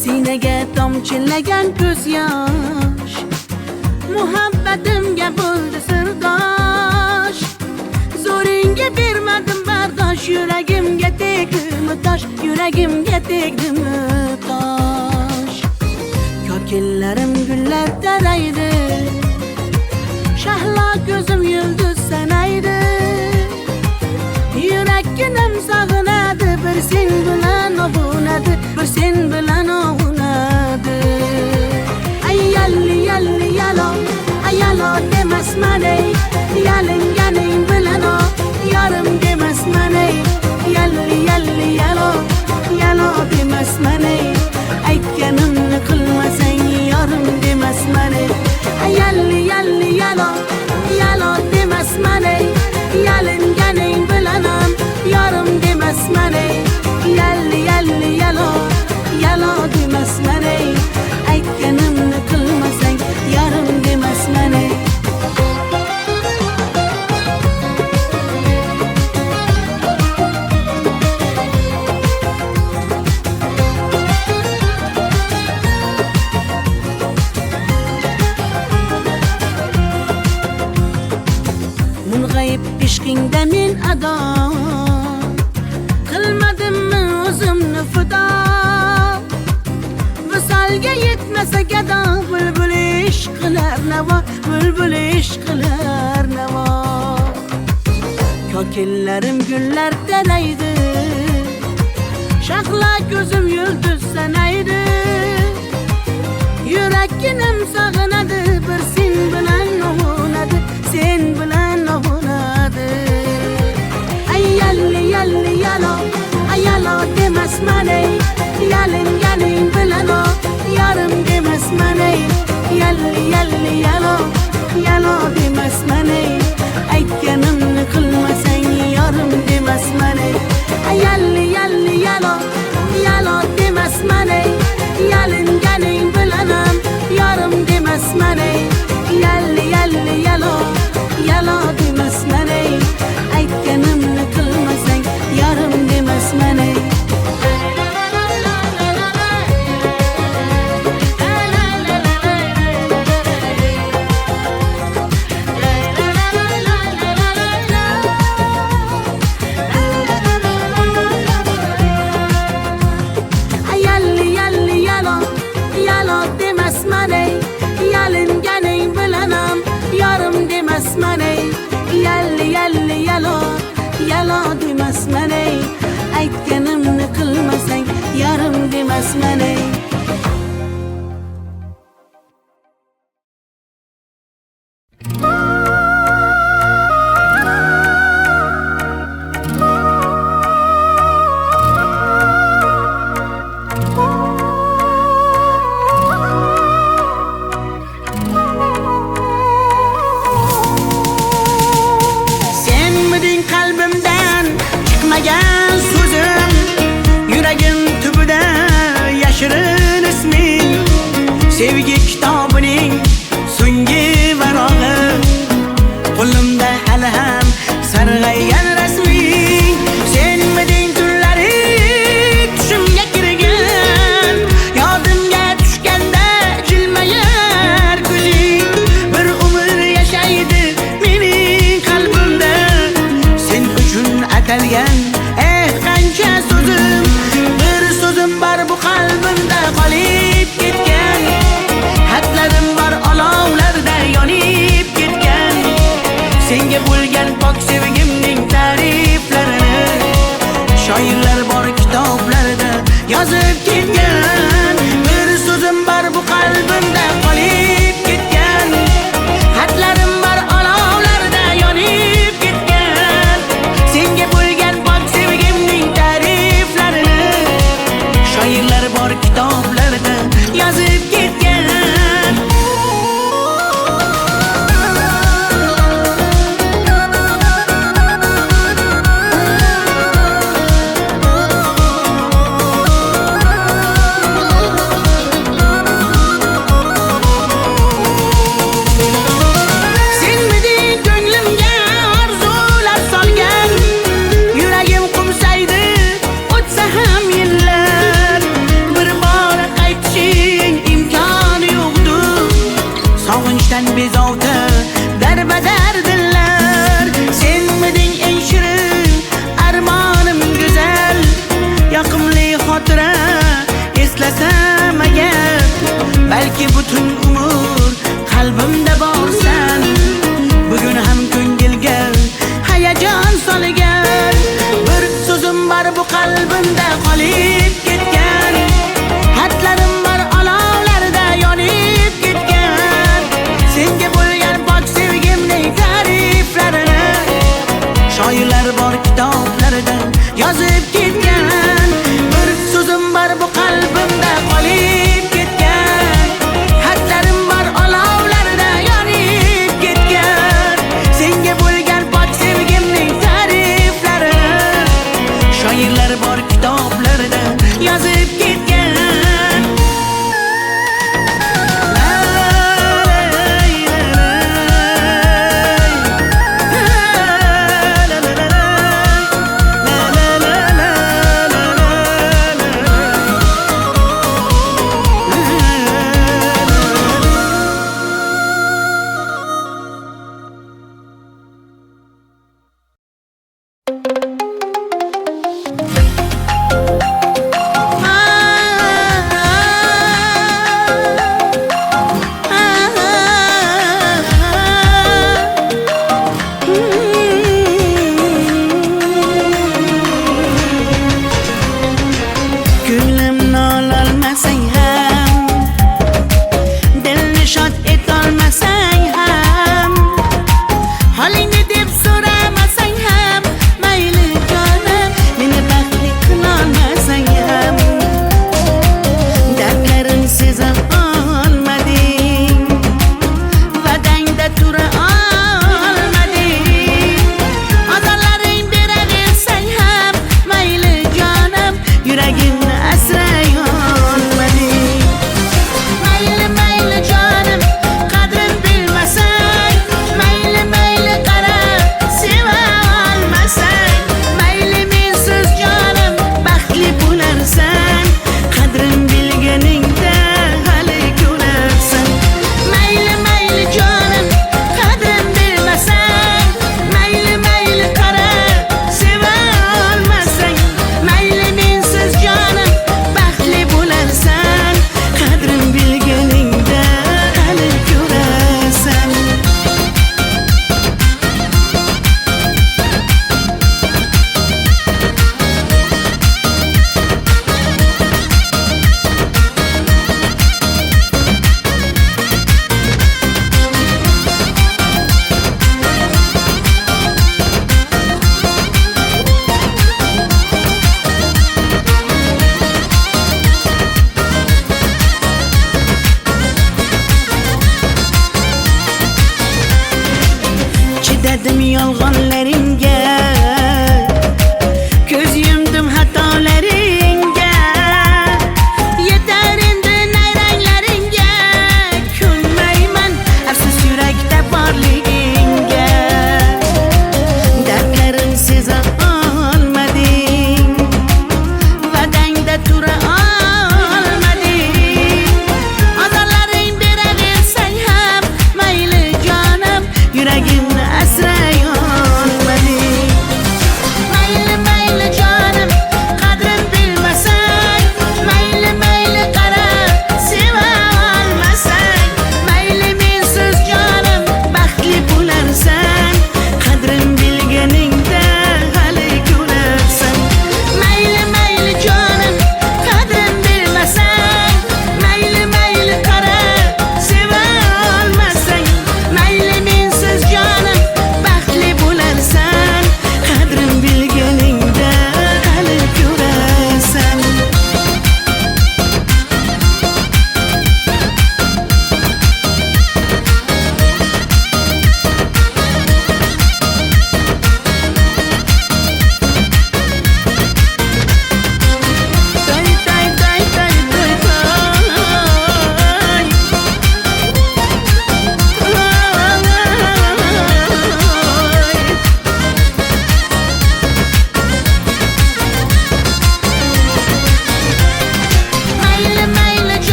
Sinaga tomchilagan ko'z yosh, muhabbatimga bo'ldi sirdosh. Zo'ringga bermadim bardosh, yuragimga tegdimi tosh, yuragimga tegdimi tosh. Ko'killarim gullar taraydi, shahlo ko'zim yulduz sanaydi. Yurakkinam sog'inadi, bir sen bilan ovunadi, bir sen bilan ovunadi. Ay yalli yalli yalo, ay yalo demasman ey, yalinganing bilan o, yarim demasman ey. Yalli yalli yalo, yalo demasman ey, aytganimni qilmasang yarim demasman ey. Ay yalli yalli yalo, yalo demasman ey, yalinganing bilan ham yarim demasman ey. Yalli yalli yalo, yalo demasman ey, aytganimni qilmasang yarim demasman ey. Mung'ayib ishqingda men ado, qilmadimmi o'zimni fido. Visolga yetmasa gado, bulbul ishq qilar navo, bulbul ishq qilar navo. Ko'killarim gullar taraydi, shahlo ko'zim yulduz sanaydi. Yurakkinam sog'inadi, bir sen bilan ovunadi, sen bilan ovunadi. Ay yalli yalli yalo, ay yalo demasman ey, yalinganing bilan o, yarim demasman ey. Yalli yalli yalo, yalo demasman ey, aytganimni qilmasang yarim demasman ey. Ay yalli yalli yalo, yalo demasman ey, yalinganing bilan ham yarim demasman ey. Yalli yalli yalo, yalo demasman ey, aytganimni qilmasang yarim demasman ey. Yalli yalli yalo, yalo demasman ey, yalinganing bilan ham yarim demasman ey. Yalli yalli yalo, yalo demasman ey, aytganimni qilmasang yarim demasman ey. Çıkmagan sözüm, yüragim tubida yashirin isming. Sevgi kitobining so'nggi varog'i, qo'limda hali ham sarg'aygan rasming. Senmiding tunlari tushimga kirgan, yodimga tushganda jilmayar ko'zing. Bir umr yashaydi mening qalbimda, sen uchun atalgan qancha so'zim. Bir so'zim bor bu qalbimda qolib ketgan, xatlarim bor olovlarda yonib ketgan. Senga bo'lgan pok sevgimning ta'riflarini shoirlar bor kitoblarda yozib ketgan. Bir so'zim bor bu qalbimda qolib ketgan, xatlarim bor olovlarda yonib ketgan. Senga bo'lgan pok sevgimning ta'riflarini qolib ketgan. Xatlarim bor olovlarda yonib ketgan. Senga bo'lgan pok sevgimning ta'riflarini shoirlar bor kitoblarida yozib ketgan. Bir so'zim bor bu qalbimda qolib ketgan. Xatlarim bor olovlarda yonib ketgan. Senga bo'lgan pok sevgimning ta'riflarini shoirlar bor kitoblarida yozib ketgan. Ko'nglimni ololmasang ham, dilni shod etolmasang ham, holingni deb so'ramasang ham, mayli jonim, meni baxtli qilolmasang ham, dardlarim seza olmading, va'dangda tura olmading, azorlaring beraversang ham, mayli jonim, yuragimni asray olmading. Mayli mayli jonim, qadrin bilmasang, mayli mayli qara, seva olmasang, mayli mensiz jonim, baxtli bo'larsan, qadrin bilganingda hali ko'rarsan. Mayli mayli jonim, qadrin bilmasang, mayli mayli qara, seva olmasang, mayli mensiz jonim, baxtli bo'larsan, qadrin bilganingda hali ko'rarsan. Chidadim yolg'onlaringga, ko'z yumdim xatolaringga, yetar endi nayranglaringga, ko'nmayman afsus yurakda borligingga. Dardlarim seza olmading, va'dangda tura olmading, azorlaring beraversang ham, mayli jonim, yuragimni asray olmading.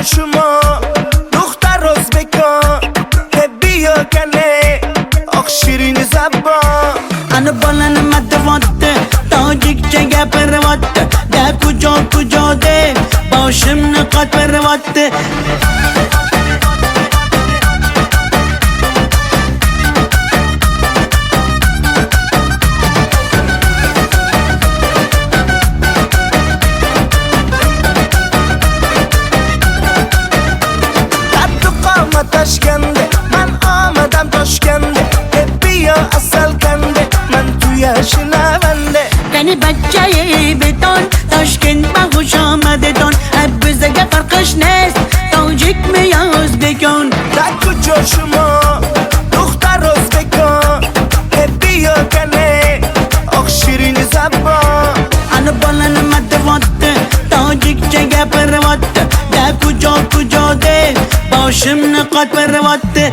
شما دختر ازبکان بیا کنه آخ شیرین زبان انا بالن مدواته تاجیکچه گپرواته ده کجا ده باشم نقاط پرواته تشکنده من آمدم تاشکنده بیا اصل کنده من توی شنونده کنی بچه بدون تاشکند با خوش آمده دون بزگه فرقش نیست تاجیک میاز بکن در کجا شما دختر ازبکان بیا کنه آخ شیرین زبان انا بالن مدواته تاجیکچه گپرواته ده کجا ده باشم نقاط پرواته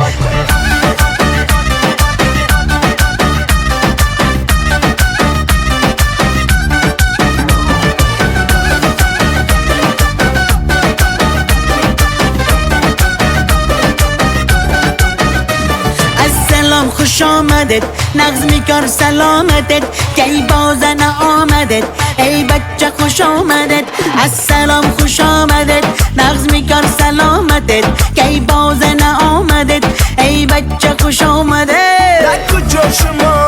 السلام خوش آمدید نغز میکار سلامتت کی بازن آمدید ای بچه خوش آمدید السلام خوش آمدید نغز میکار سلامتت کی بازن آمدید ای بچه خوش آمدید در کجا شما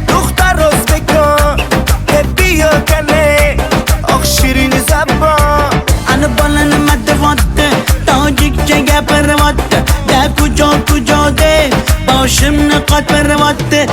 دختر ازبکان بیا کنه آخ شیرین زبان انا بالن مدواته تاجیکچه گپرواته ده کجا ده باشم نقاط پرواته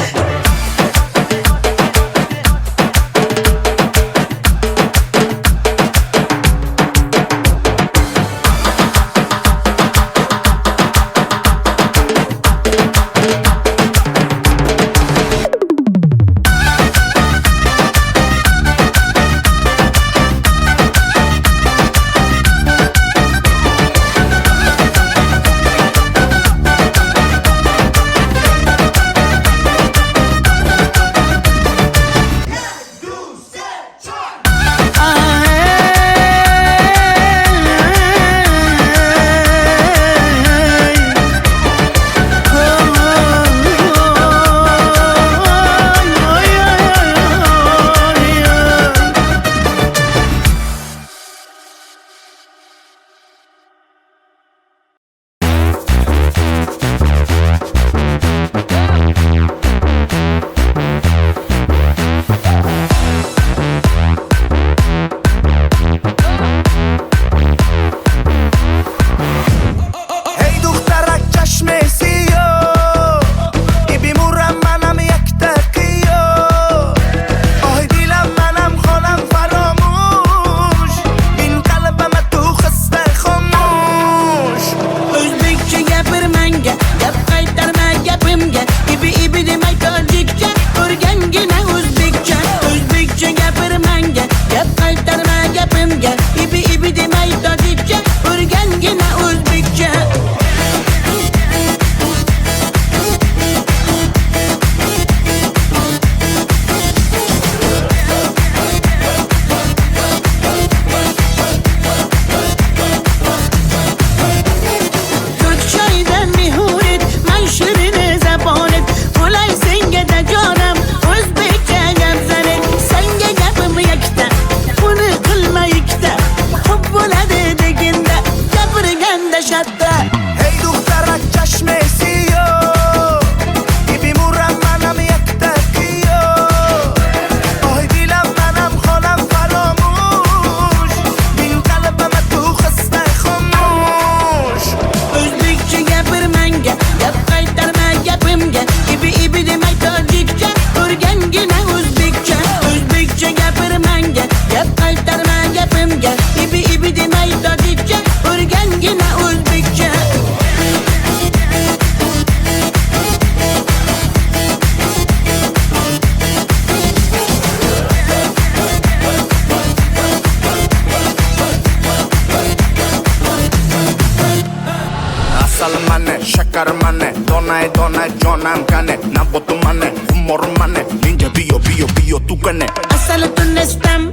شکر منه دانه دانه جانم کنه نباتو منه خمار منه اینجا بیا تو کنه اصل تونستم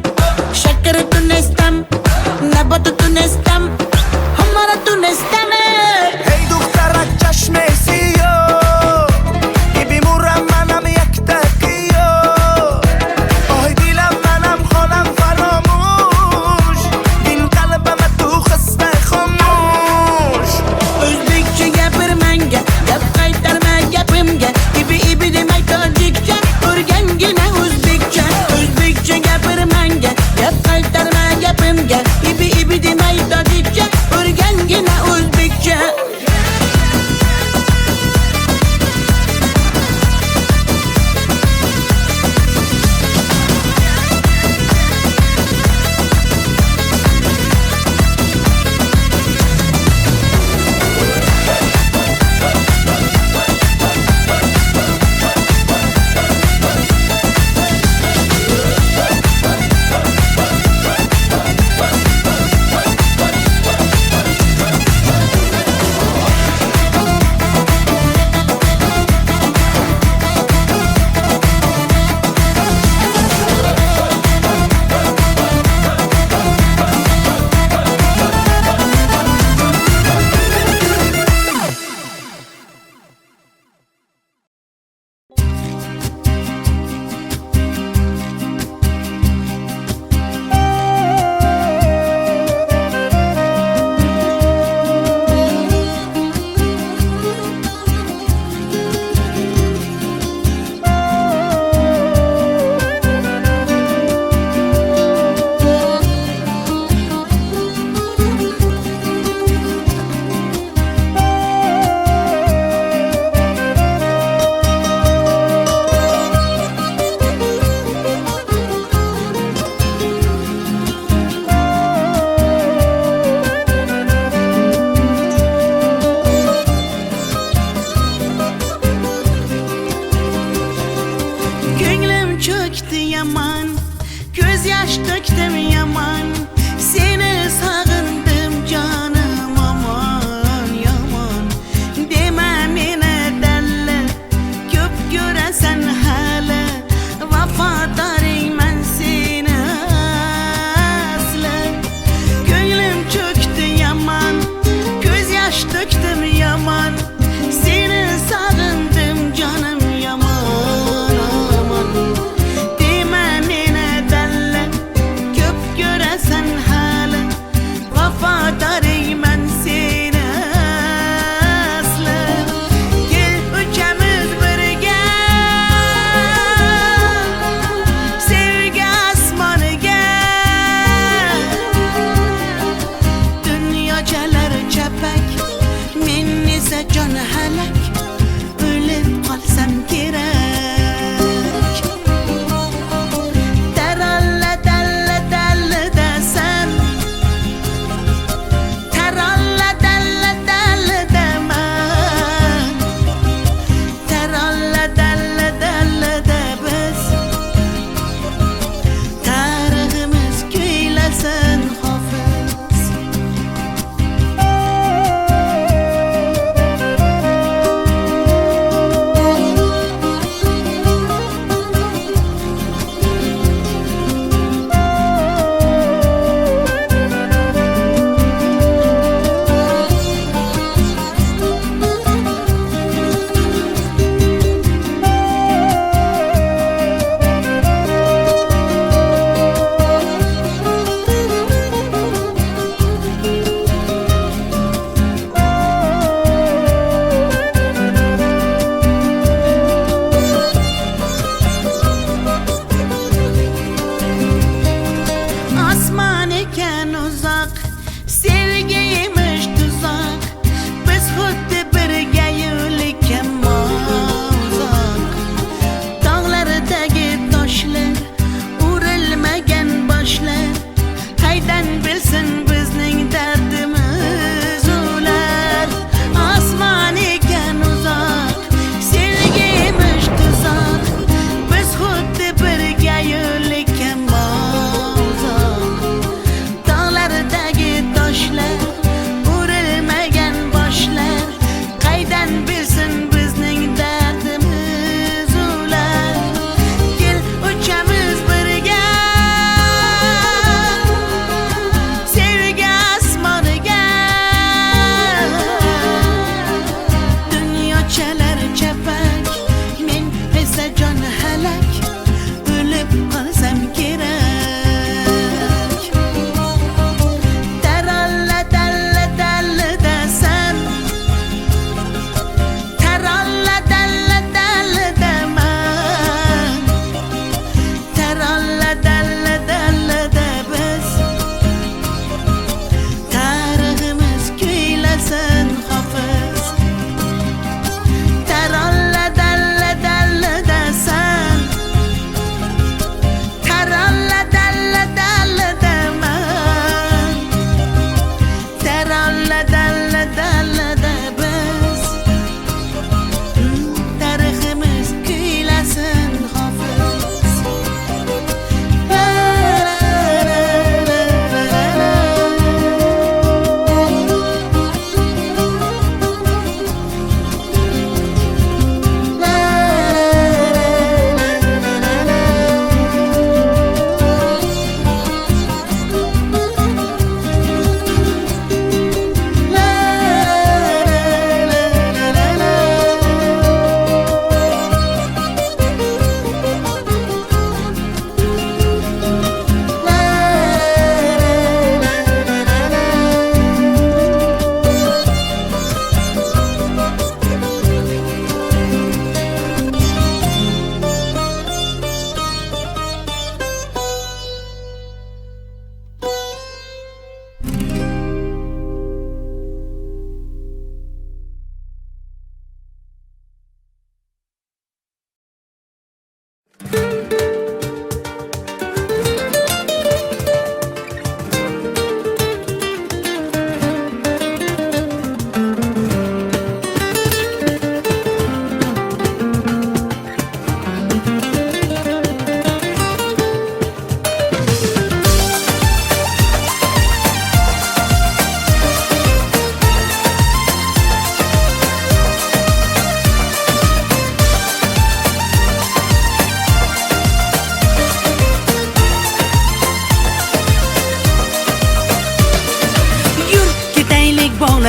شکر تونستم نبات تونستم همارا yaman, göz yaş döktüm yaman, seni sağındım canım aman yaman. Deme mene derler, köp göresen hele, vafadarım ben seni asla. Gönlüm çöktü yaman, göz yaş döktüm yaman, seni sağındım canım yaman aman. Deme mene derler, köp göresen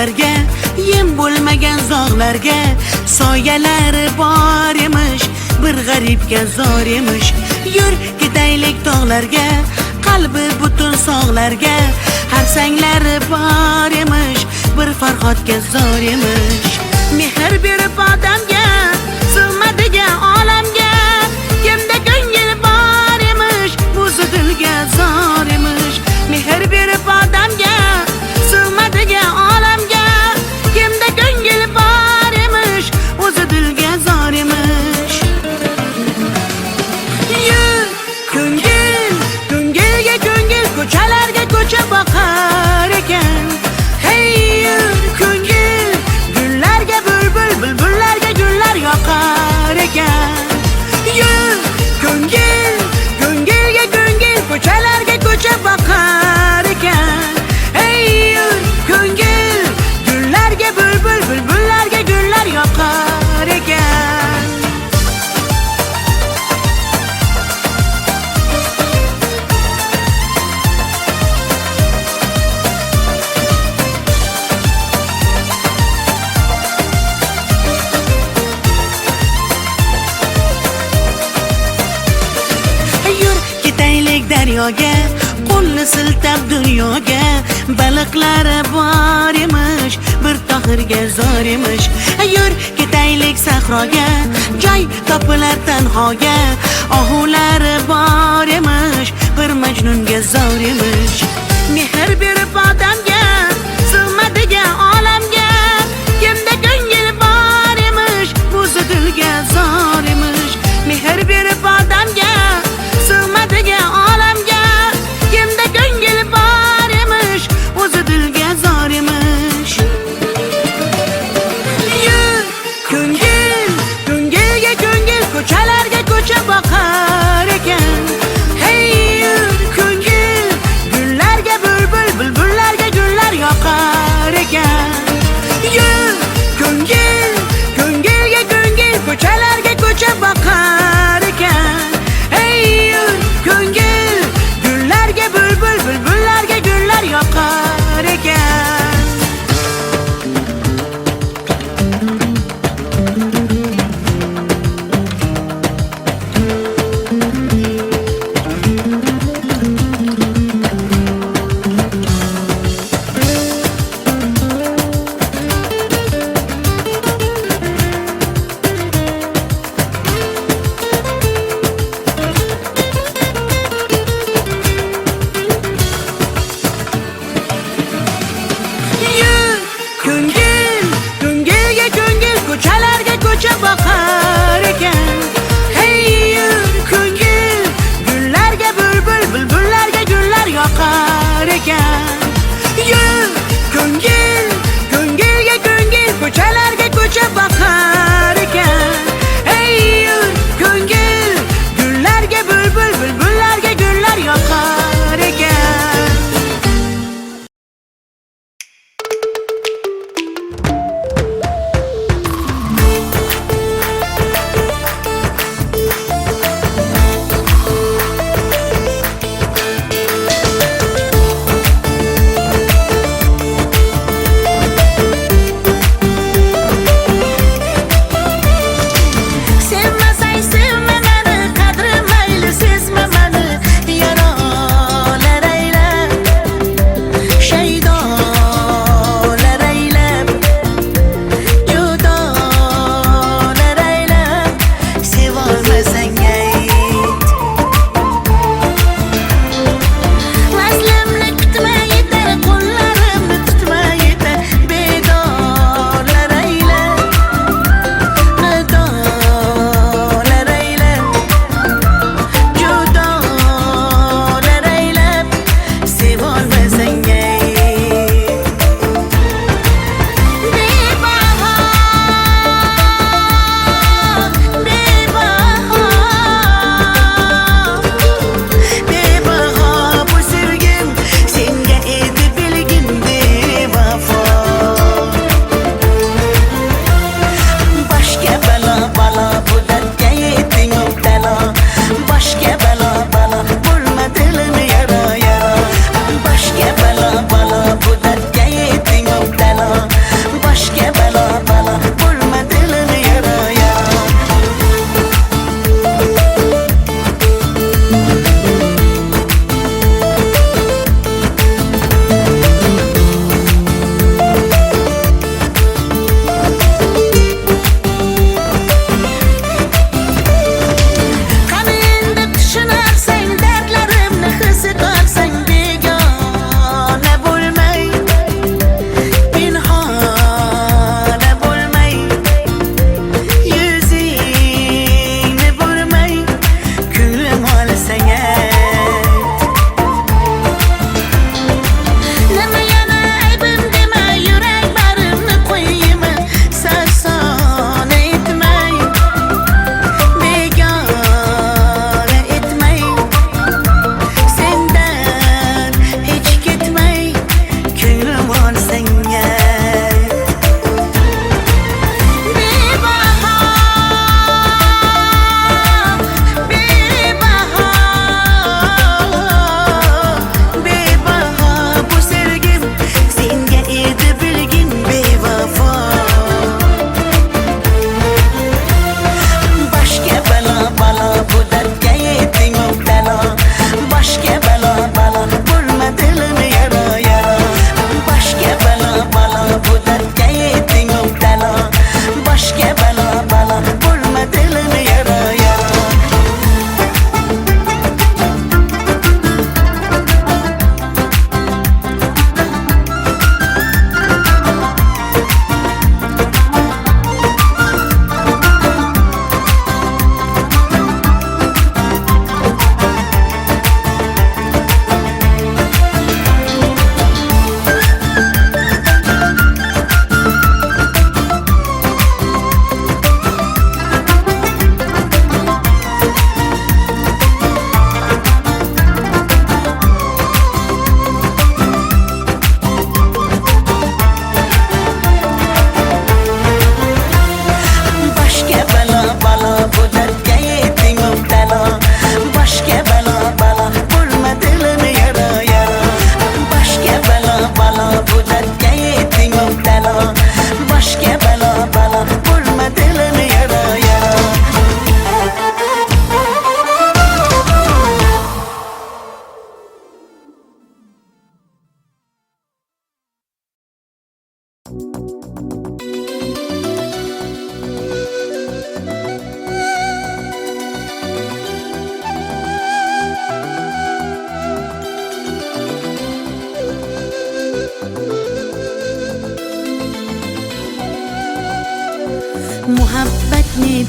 tog'larga, yem bo'lmagan zog'larga soyalari bor emish, bir g'aribga zor emish. Yur ketaylik tog'larga, qalbi butun sog'larga, har sanglari bor emish, bir farhodga zor emish. Mehr berib odamga, sig'madigan olamga, kimda ko'ngil bor emish, o'zi dilga zor emish. Mehr berib odamga, sig'madigan olamga, kimda ko'ngil bor emish, o'zi dilga zor emish. Yur ko'ngil, ko'ngilga ko'ngil, ko'chalarga ko'cha boqar ekan. Hey yur ko'ngil, gullarga bulbul, bulbullarga gullar yoqar ekan. Yur ko'ngil, ko'ngilga ko'ngil, ko'chalarga ko'cha boqar ekan. Hey yur ko'ngil, gullarga bulbul, bulbullarga gullar yoqar ekan. Yur ketaylik daryoga, qo'lni siltab dunyoga, baliqlari bor emish, bir tohirga zor emish. Yur ketaylik sahroga, joy topilar tanhoga, ohulari bor emish, bir majnunga zor emish. Mehr berib odamga, sig'madigan olamga, kimda ko'ngil bor emish, o'zi dilga zor emish. Mehr berib odamga, sig'madigan olamga, kimda ko'ngil bor emish, o'zi dilga zor emish. Yur ko'ngil, ko'ngilga ko'ngil, ko'chalarga ko'cha boqar ekan. Hey yur ko'ngil,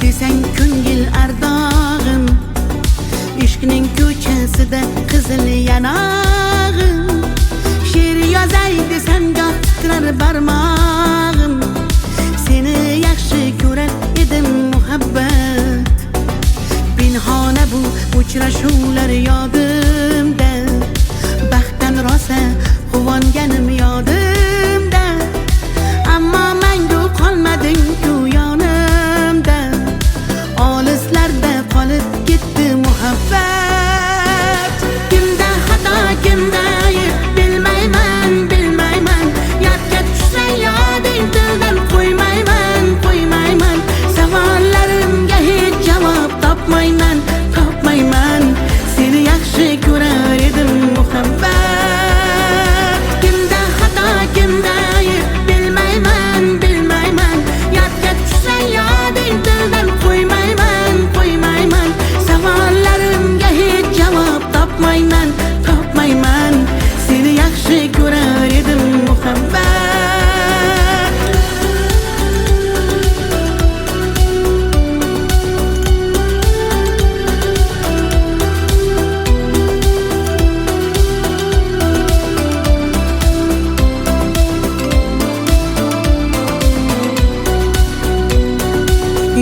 desang ko'ngil ardog'im, ishqning ko'chasida qizil yanog'im. She'r yozay desam goh titrar barmog'im, seni yaxshi ko'rar edim muhabbat. Pinhona bu uchrashuvlar yodimda, baxtdan rosa quvonganim yodimda. Ammo mangu qolmading-ku yonimda, olislarda qolib ketdi muhabbat. Kimda xato, kimda ayb bilmayman, bilmayman. Yodga tushsa yoding tildan qo'ymayman, qo'ymayman. Savollarimga hech javob topmayman, topmayman. Seni yaxshi ko'rar edim muhabbat. Kimda xato, kimda ayb bilmayman, bilmayman. Yodga tushsa yoding tildan qo'ymayman, qo'ymayman. Savollarimga hech javob topmayman, topmayman. Seni yaxshi ko'rar edim muhabbat.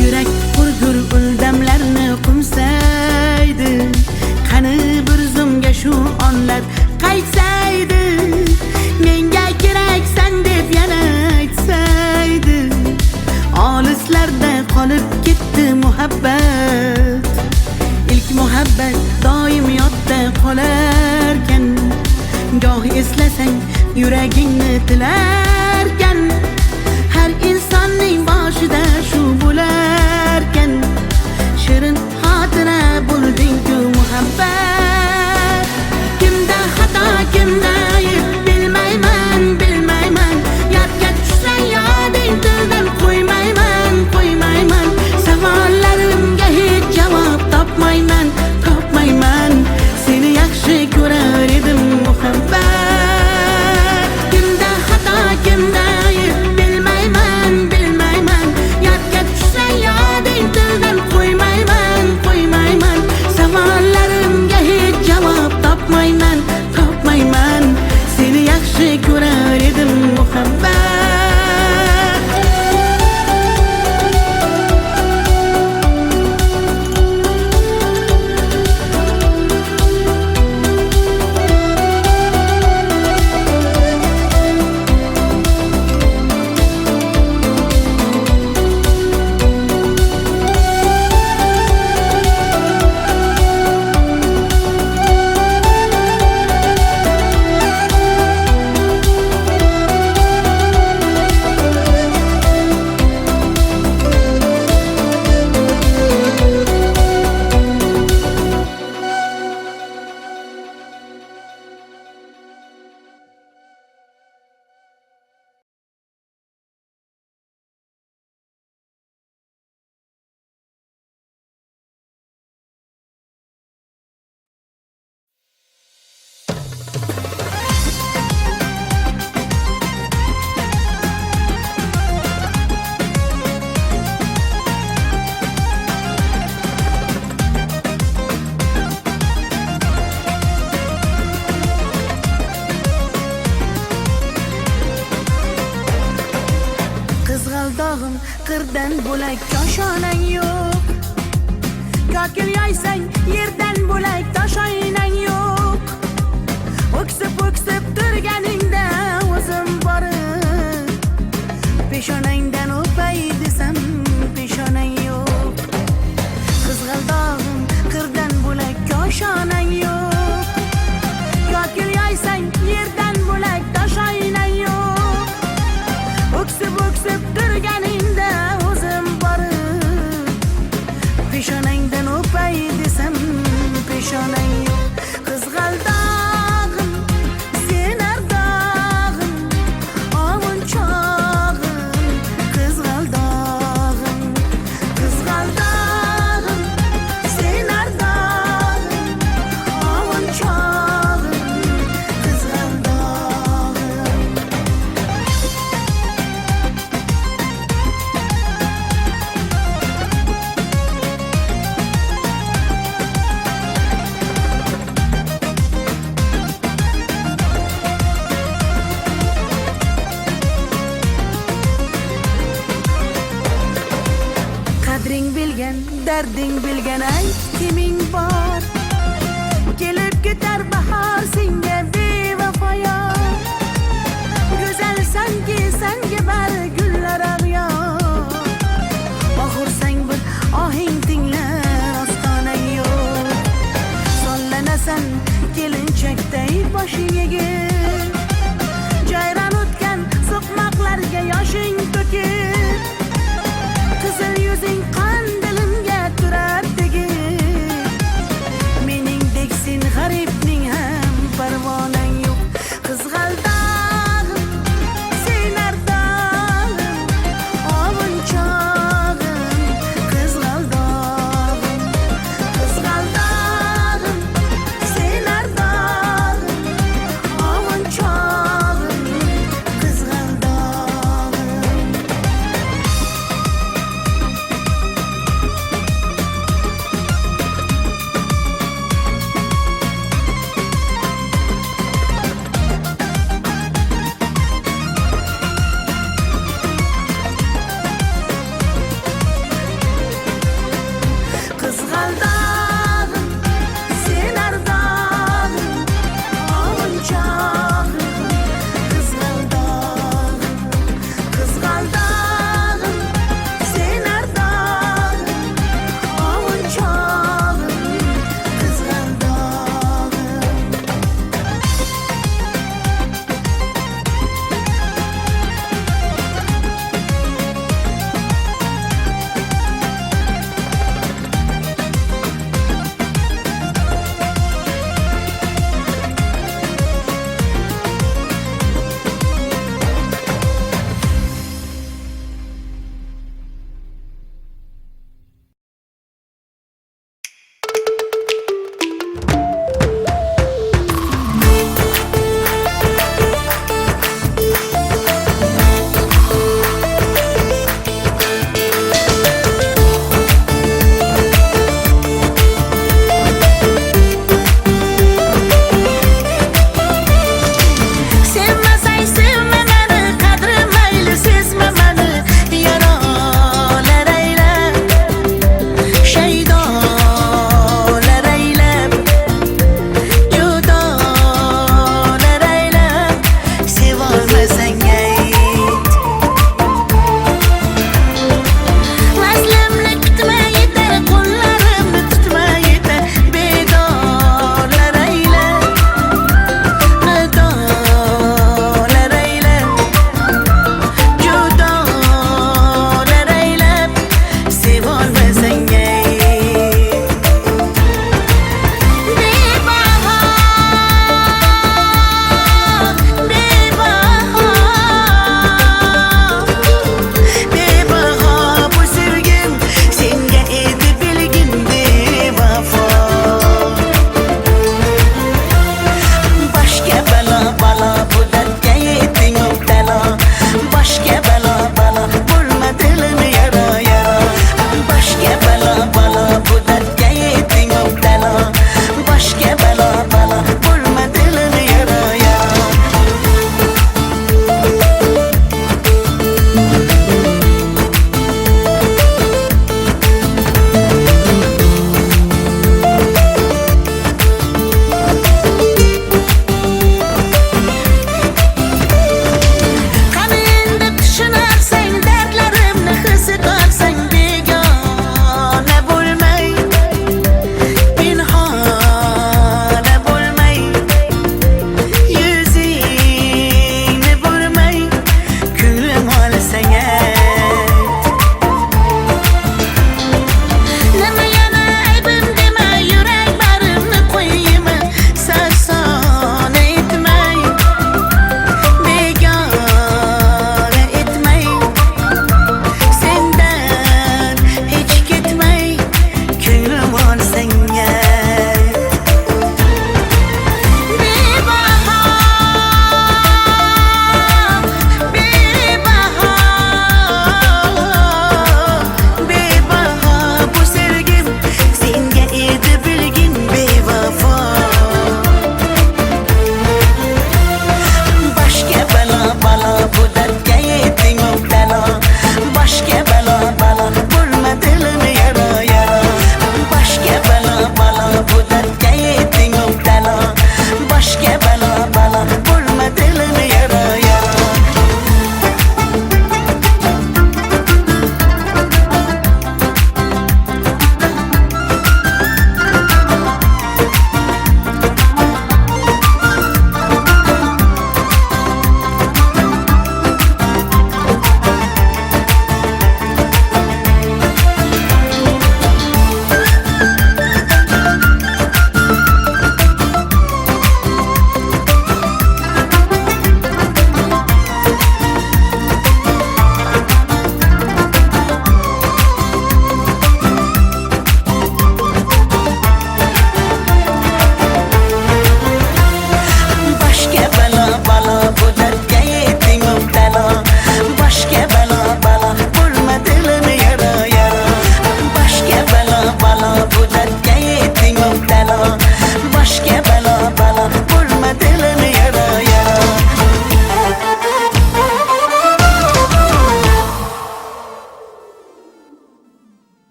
Yurak hurgur uldamlarni qumsaydi, qani bir zumga shu onlar qaytsaydi. Menga keraksan deb yana aytsaydi, olislarda qolib ketdi muhabbat. İlk muhabbat doim yodda qolarkan, goh eslasang yuragingni tilarkan. Har insonning boshida shu bo'larkan, shirin xotira bo'lding-ku muhabbat. Kimda xato, kimda ayb bilmayman, bilmayman. Yodga tushsa yoding tildan qo'ymayman, qo'ymayman. Savollarimga hech javob topmayman, topmayman. Seni yaxshi ko'rar edim muhabbat. Kimda xato, kimda ayb bilmayman, bilmayman. Yodga tushsa yoding tildan qo'ymayman, qo'ymayman. Savollarimga hech javob topmayman, topmayman. Seni yaxshi ko'rar edim muhabbat. Qizg'aldog'im qirdan bo'lak koshonang yo'q. Kokil yoysang yerdan bo'lak toshoynang yo'q. O'ksib turganingda o'zim borib, peshonangdan o'pay desam peshonang yo'q. Qizg'aldog'im qirdan bo'lak koshonang yo'q. Kokil yoysang yerdan bo'lak toshoynang yo'q. O'ksib turganingda o'zim borib, peshonangdan o'pay desam peshonang yo'q. derding bilgan ayt kiming bor kelib ketar bahor senga bevafoyo go'zalsanki senga bar gullar ag'yor oxursang bir ohing tinglar ostonang yo'q sollanasan kelinchakday boshing egib jayron o'tgan so'qmoqlarga yoshing to'kib qizil yuzing qandilimga turar tegib meningdek sen g'aribning ham parvonang yo'q qizg'aldog'im sen ardog'im ovunchog'im qizg'aldog'im qizg'aldog'im sen ardog'im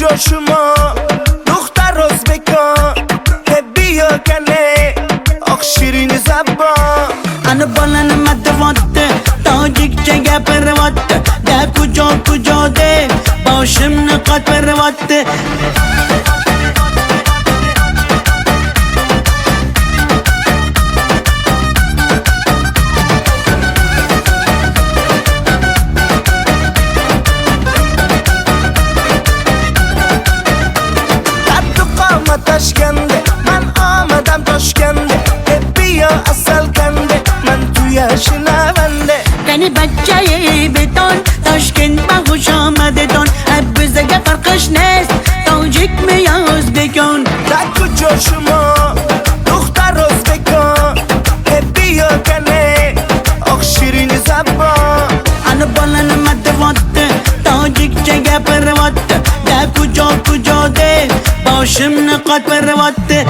joshimo دختر o'zbekon بیا کنه آخ شیرین زبان انا بالن مدواته تاجیکچه گپرواته ده کجا ده باشم نقاط پرواته تشکنده من آمدم تاشکنده بیا اصل کنده من توی شنونده یعنی بچه بدون تاشکند با خوش آمده دون بزگه فرقش نیست تاجیک میاز بکن در کجا شما دختر ازبکان بیا کنه آخ شیرین زبان انا بالن مدواته تاجیکچه گپرواته ده کجا ده باشم نقاط پرواته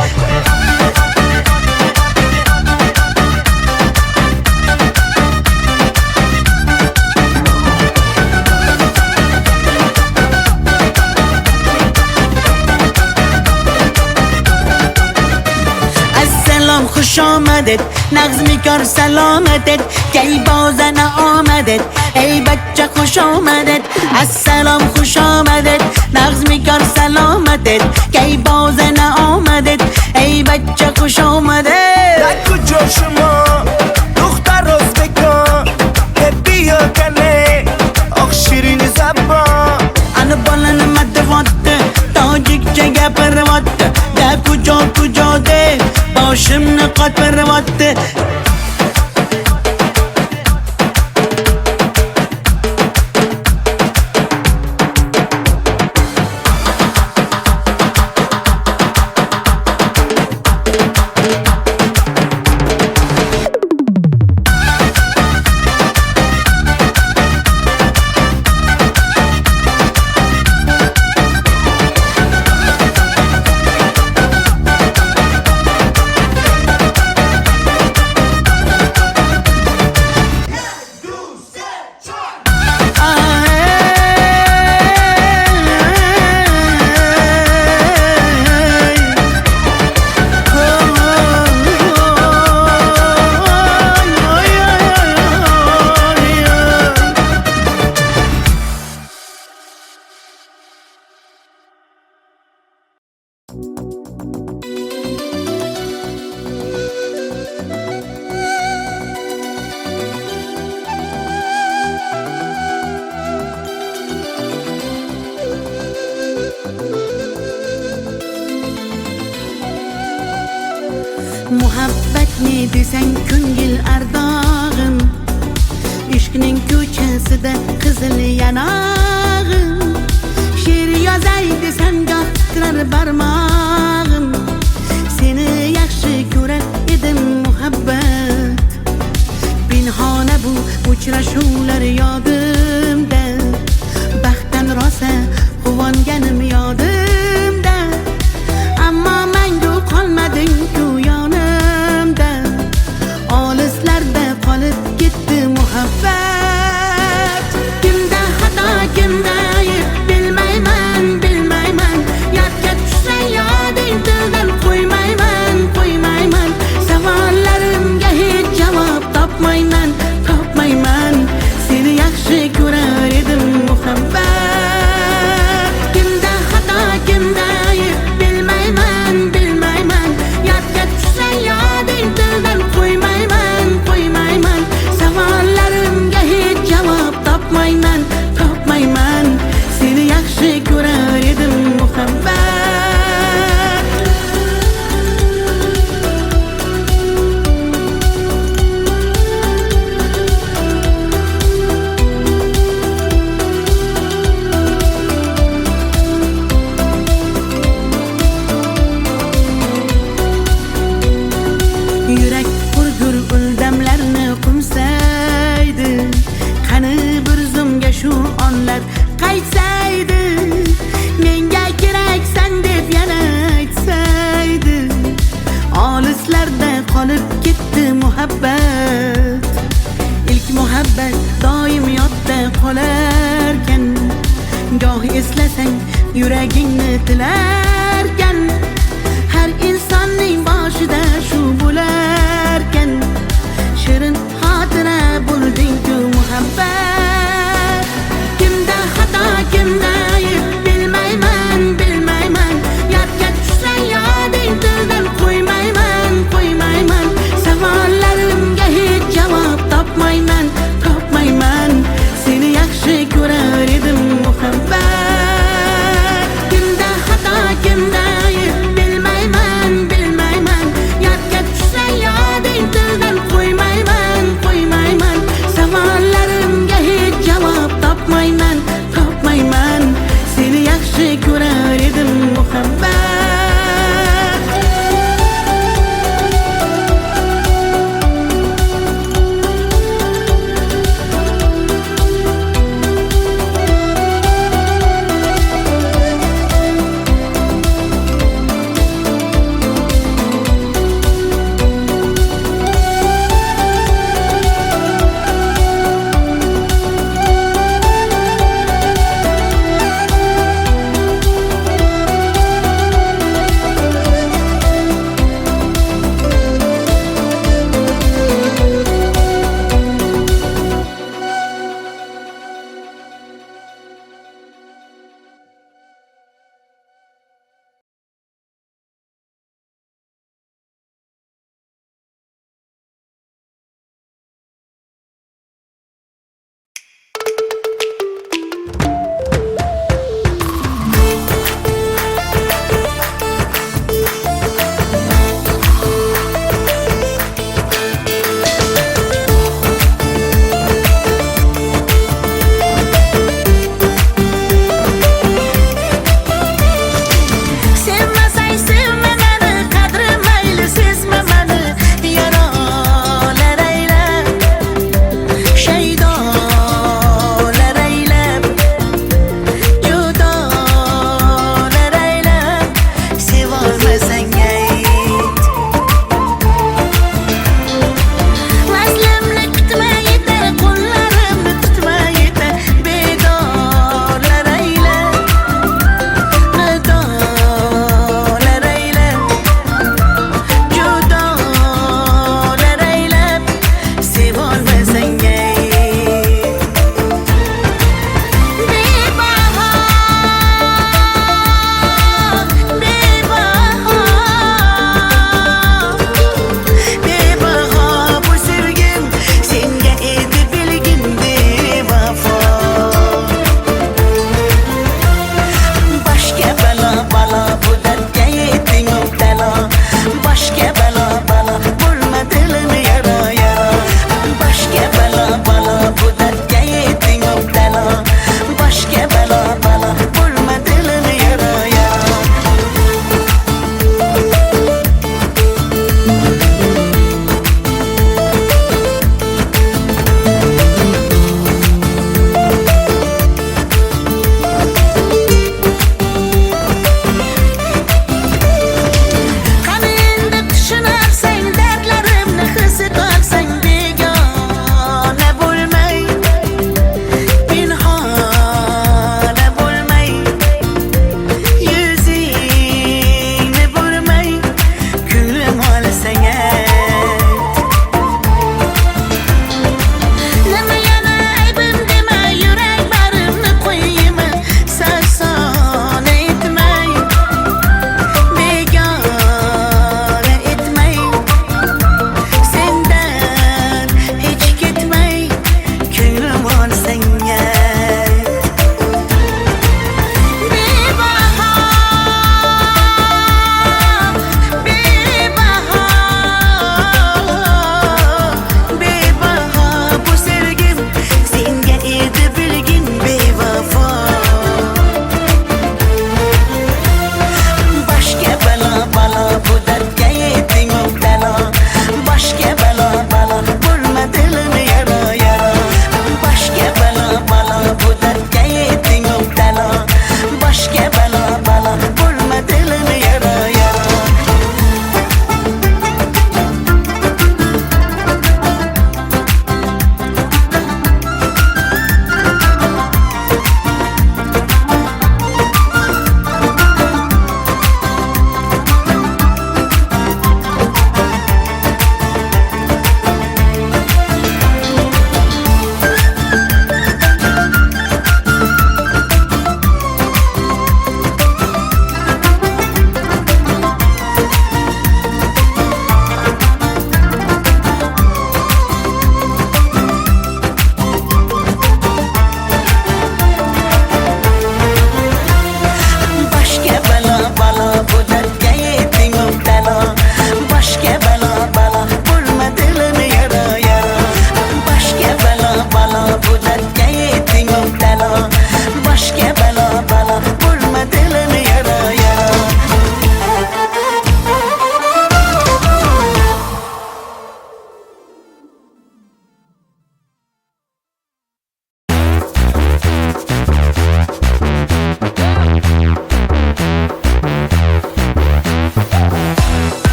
السلام خوش آمدید نغز میکار سلامتت کی بازن آمدید ای بچه خوش آمدید السلام خوش آمدید نغز میکار سلامتت کی بازن آمدید ای بچه خوش آمدید در کجا شما دختر ازبکان بیا کنه آخ شیرین زبان انا بالن مدواته تاجیکچه گپرواته ده کجا ده باشم نقاط پرواته muhabbatni desang ko'ngil ardog'im ishqning ko'chasida qizil yanog'im she'r yozay desam goh tirar barmog'im seni yaxshi ko'rar edim muhabbat pinhona bu uchrashuvlar yodimda baxtdan rosa quvonganim yodimda ammo mangu qolmading-ku yonimda olislarda qolib ketdi muhabbat kimda xato kimda ayb bilmayman yodga tushsa yoding dildan qo'ymayman savollarimga hech javob topmayman seni yaxshi ko'rar edim muhabbat kimda xato kimda ayb bilmayman yodga tushsa yoding dildan qo'ymayman savollarimga hech javob topmayman seni yaxshi ko'rar edim muhabbat yurak hurgur uldamlarni qumsaydi qani bir zumga shu onlar qaytsaydi menga keraksan deb yana aytsaydi olislarda qolib ketdi muhabbat ilk muhabbat doim yodda qolarkan goh eslasang yuragingni tilarkan, har insonning boshida shu bo'larkan. Shirin xotira bo'lding-ku muhabbat. Kimda xato, kimda ayb bilmayman, bilmayman. Yodga tushsa yoding tildan qo'ymayman, qo'ymayman. Savollarimga hech javob topmayman, topmayman. Seni yaxshi ko'rar edim muhabbat. Kimda xato, kim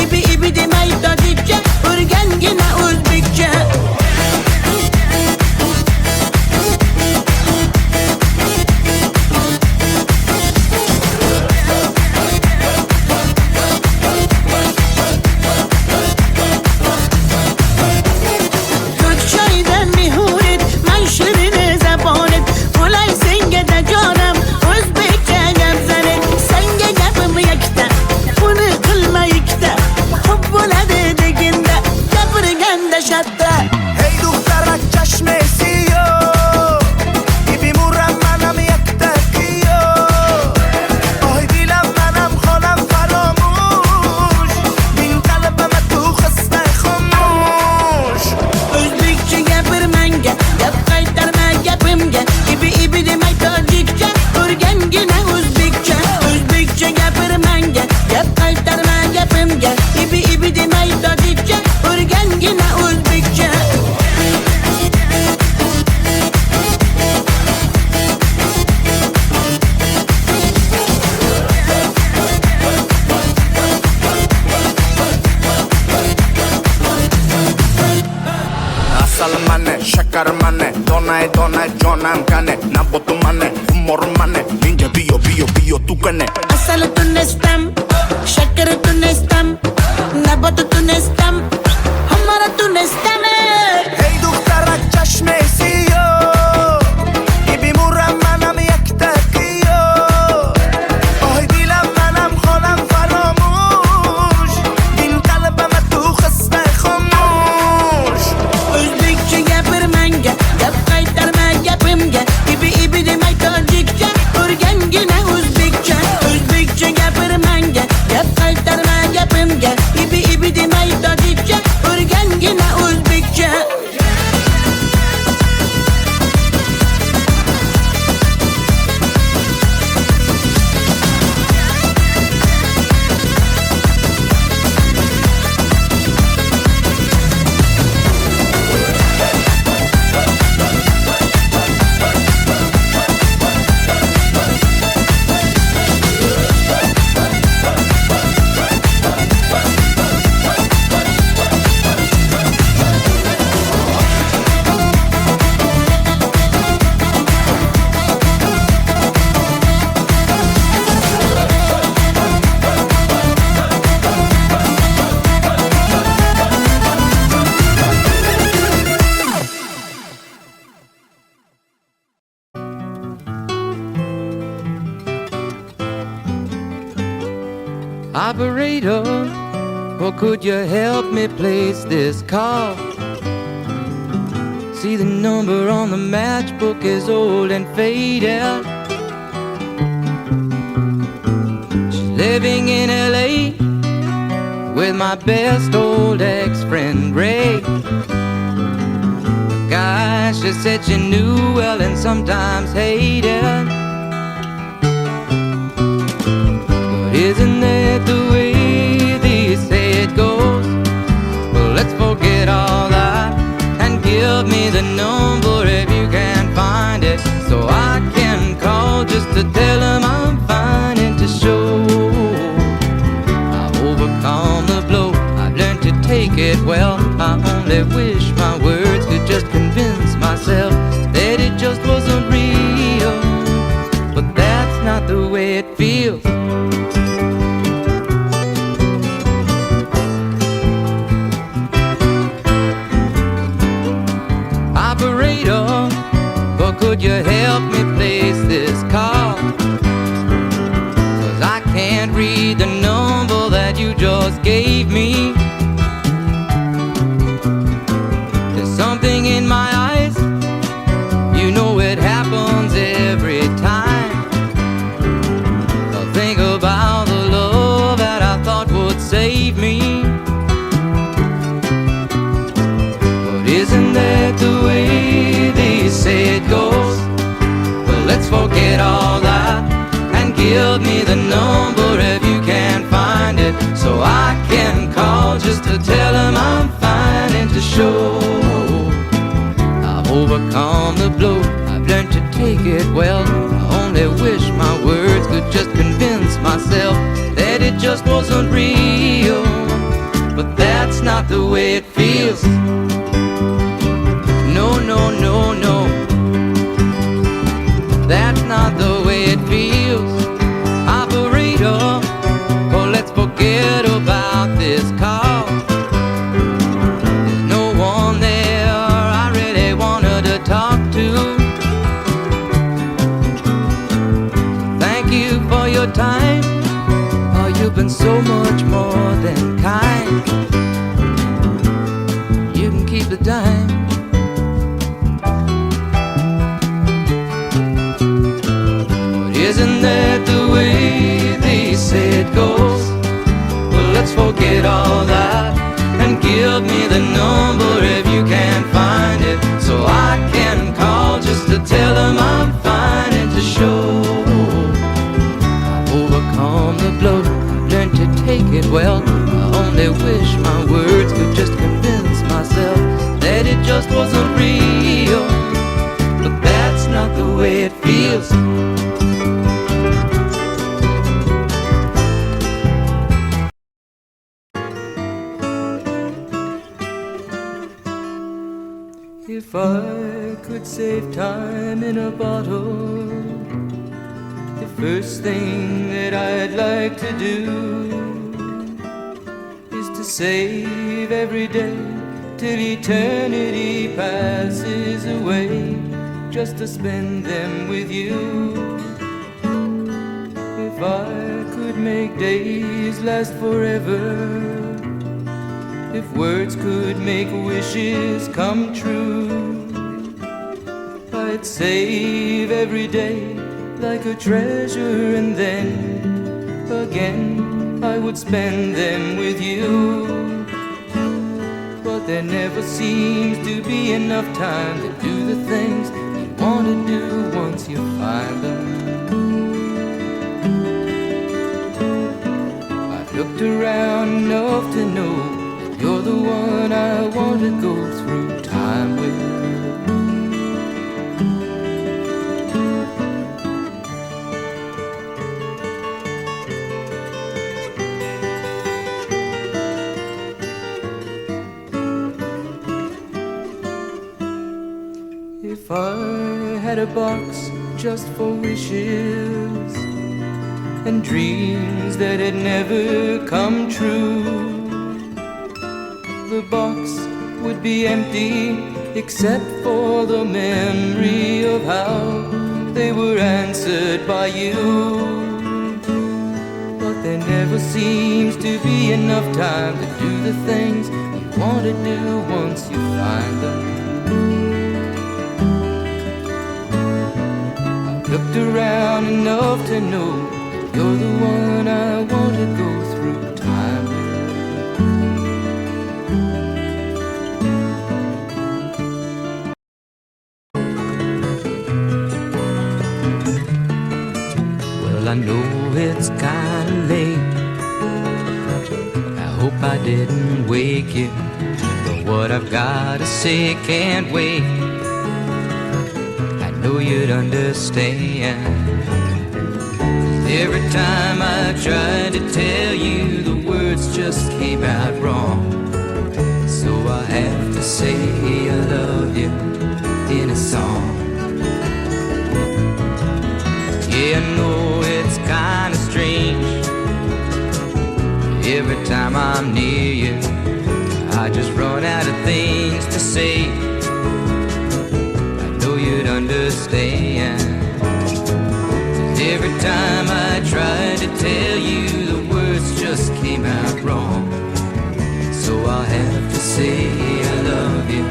ibi ibi demay tojikcha o'rgangina o'zbekcha Ko'kchoydan mehurit man shirin zabonim qulay senga da jonim o'zbekcha gap zanik senga gapim yakta buni qilma ikkita xo'p bo'ladi deginda gapirganda shatta Hey دخترک چشم سیاه میبینم منم یک تکیه آی دیلم منم خانم فراموش این قلبم تو خسته خاموش o'zbekcha gapir manga gap qaytarma gapimga ibi ibi demay tojikcha o'rgangina o'zbekcha o'zbekcha gapir manga gap qaytarma gapimga ibi ibi demay tojikcha o'rgangina o'zbekcha Asal mane, şakar mane, donay donay jonam kane, nabotu mane, humor mane, ninja biyo biyo biyo tu kane. Asal tunestam, şeker tunestam, nabatu tunestam, hamara tunestam. Hey دخترک چشم سیاه میبینم منم یک تکیه آی دیلم منم خانم فراموش این قلبم تو خسته خاموش O'zbekcha gapir manga gap qaytarma gapimga ibi ibi demay tojikcha o'rgangina o'zbekcha o'zbekcha gapir manga gap qaytarma gapimga ibi ibi demay tojikcha o'rgangina o'zbekcha Operator, or could you help me place this call? See, the number on the matchbook is old and faded. She's living in LA with my best old ex-friend Ray. The guy she said she knew well and sometimes hated. Isn't that the way they say it goes? Well, let's forget all that and give me the number if you can find it, so I can call just to tell them I'm fine and to show I've overcome the blow. I've learned to take it well. I only wish my words could just convince myself that it just wasn't real, but that's not the way it feels. Operator, or could you help me place this call? 'Cause I can't read the number that you just gave me. There's something in my eyes, you know it happens every time. I think about the love that I thought would save me. But isn't that the way they say it goes? Well, let's forget all that and give me the number if you can find it, so I can call just to tell them I'm fine and to show I've overcome the blow. I've learned to take it well. I only wish my words could just convince myself that it just wasn't real. the way it feels. No, no, no, no. That's not the way it feels. Operator, oh, let's forget about this call. There's no one there I really wanted to talk to. Thank you for your time. Oh, you've been so much more than kind. You can keep the dime. But isn't that the way they say it goes? Well, let's forget all that and give me the number if you can't find it, so I can call just to tell them I'm fine and to show I've overcome the blow. I've learned to take it well. I only wish my words could just convince myself that it just wasn't real. But that's not the way it feels. If I could save time in a bottle, the first thing that I'd like to do is to save every day till eternity passes away, just to spend them with you. If I could make days last forever, if words could make wishes come true, I'd save every day like a treasure, and then again I would spend them with you. But there never seems to be enough time to do the things you want to do once you find them. I've looked around enough to know you're the one I want to go through time with. If I had a box just for wishes and dreams that had never come true, the box would be empty except for the memory of how they were answered by you. But there never seems to be enough time to do the things you want to do once you find them. I've looked around enough to know you're the one I want to go through time with. I know it's kinda late. I hope I didn't wake you, but what I've gotta say can't wait. I know you'd understand. Every time I tried to tell you, the words just came out wrong. So I have to say I love you in a song. Yeah, I know it's kinda strange. Every time I'm near you, I just run out of things to say. I know you'd understand. 'Cause every time I tried to tell you, the words just came out wrong. So I'll have to say I love you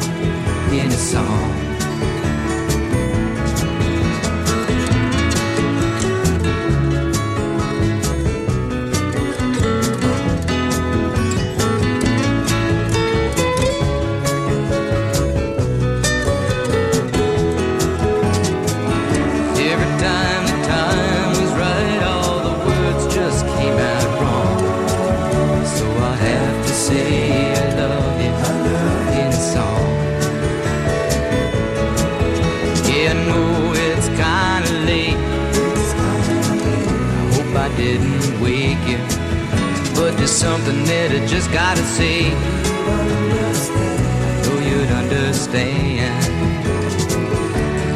in a song. Didn't wake you, but there's something that I just gotta say. I know you'd understand.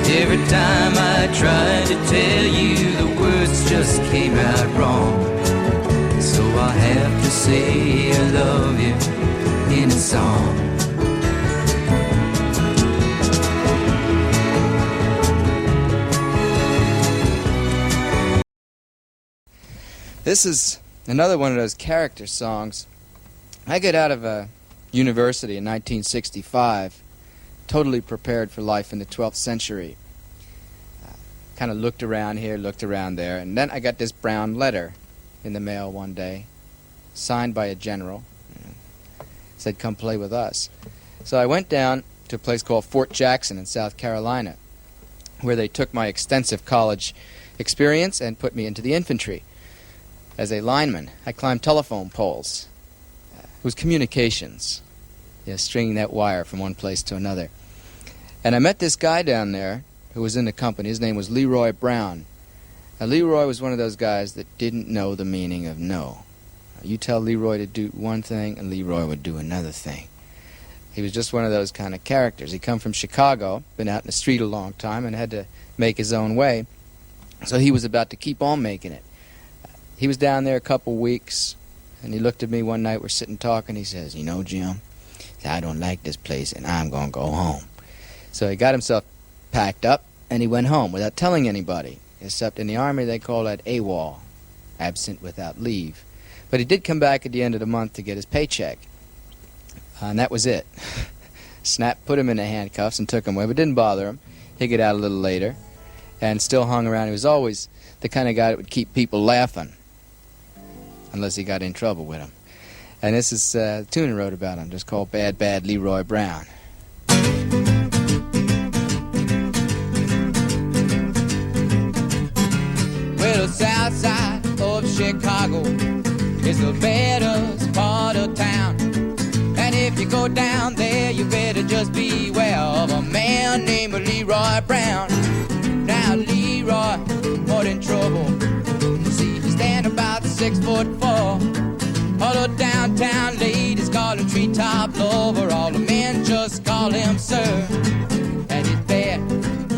Every time I tried to tell you, the words just came out wrong. So I have to say I love you in a song. This is another one of those character songs. I got out of a university in 1965, totally prepared for life in the 12th century. Kind of looked around here, looked around there, and then I got this brown letter in the mail one day, signed by a general. Said, "Come play with us." So I went down to a place called Fort Jackson in South Carolina, where they took my extensive college experience and put me into the infantry. As a lineman, I climbed telephone poles. It was communications, stringing that wire from one place to another. And I met this guy down there who was in the company. His name was Leroy Brown. Now, Leroy was one of those guys that didn't know the meaning of no. You tell Leroy to do one thing, and Leroy would do another thing. He was just one of those kind of characters. He come from Chicago, been out in the street a long time, and had to make his own way. So he was about to keep on making it. He was down there a couple weeks, and he looked at me one night. We're sitting talking. He says, "You know, Jim, I don't like this place, and I'm going to go home." So he got himself packed up, and he went home without telling anybody. Except in the Army, they call that AWOL, absent without leave. But he did come back at the end of the month to get his paycheck. And that was it. Snap put him in the handcuffs and took him away, but didn't bother him. He'd get out a little later and still hung around. He was always the kind of guy that would keep people laughing, unless he got in trouble with him. And this is a tune I wrote about him, just called Bad, Bad Leroy Brown. Well, the south side of Chicago is the baddest part of town. And if you go down there, you better just beware of a man named Leroy Brown. Now Leroy, more in trouble. See, he stand about 6'4". All the downtown ladies call him treetop lover. All the men just call him sir. And he's bad,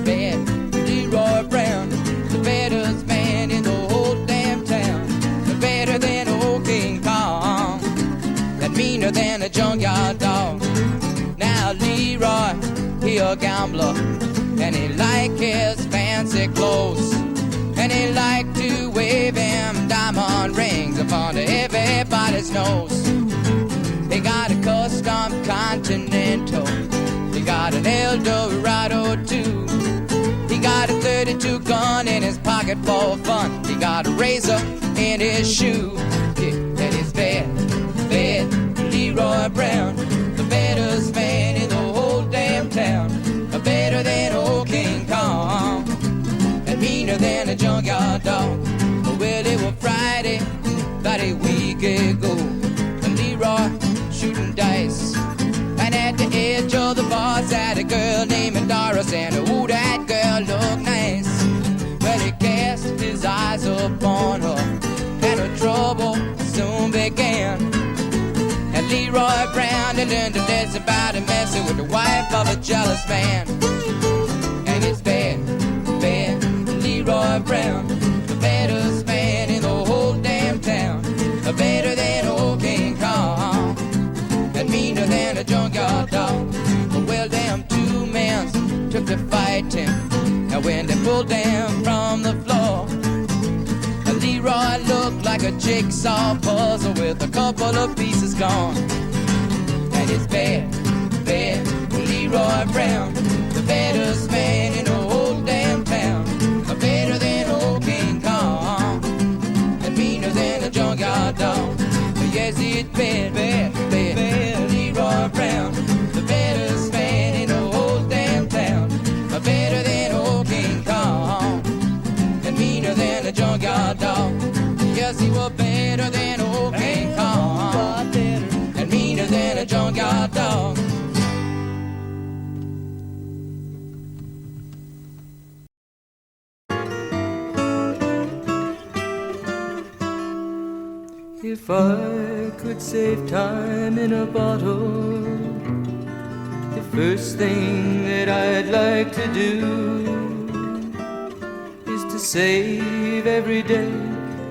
bad Leroy Brown, the baddest man in the whole damn town. The better than old King Kong, and meaner than a junkyard dog. Now Leroy, he a gambler, and he like his fancy clothes, and he like to wave them diamond rings upon everybody's nose. He got a custom Continental, he got an Eldorado too. He got a 32 gun in his pocket for fun. He got a razor in his shoe. Yeah, and he's bad, bad Leroy Brown, the baddest man in the whole damn town. Better than old King Kong, and meaner than a junkyard dog. Well, it was Friday, about a week ago, and Leroy shooting dice. And at the edge of the bar sat a girl named Doris, and ooh, that girl looked nice. Well, he cast his eyes upon her, and her trouble soon began. And Leroy Brown had learned a lesson about messing with the wife of a jealous man. And it's bad, bad Leroy Brown, the baddest man in the whole damn town. Better than old King Kong, and meaner than a junkyard dog. Well, them two men took to fighting, and when they pulled them from the floor, Leroy looked like a jigsaw puzzle with a couple of pieces gone. And it's bad, bad Leroy Brown, the baddest man in the whole damn town. Better than old King Kong, and meaner than a junkyard dog. Yes, it's bad, bad, bad, bad Leroy Brown, the baddest man in the whole damn town. Better than old King Kong, and meaner than a junkyard dog. Yes, he was better than old King Kong, and meaner than a junkyard dog. If I could save time in a bottle, the first thing that I'd like to do is to save every day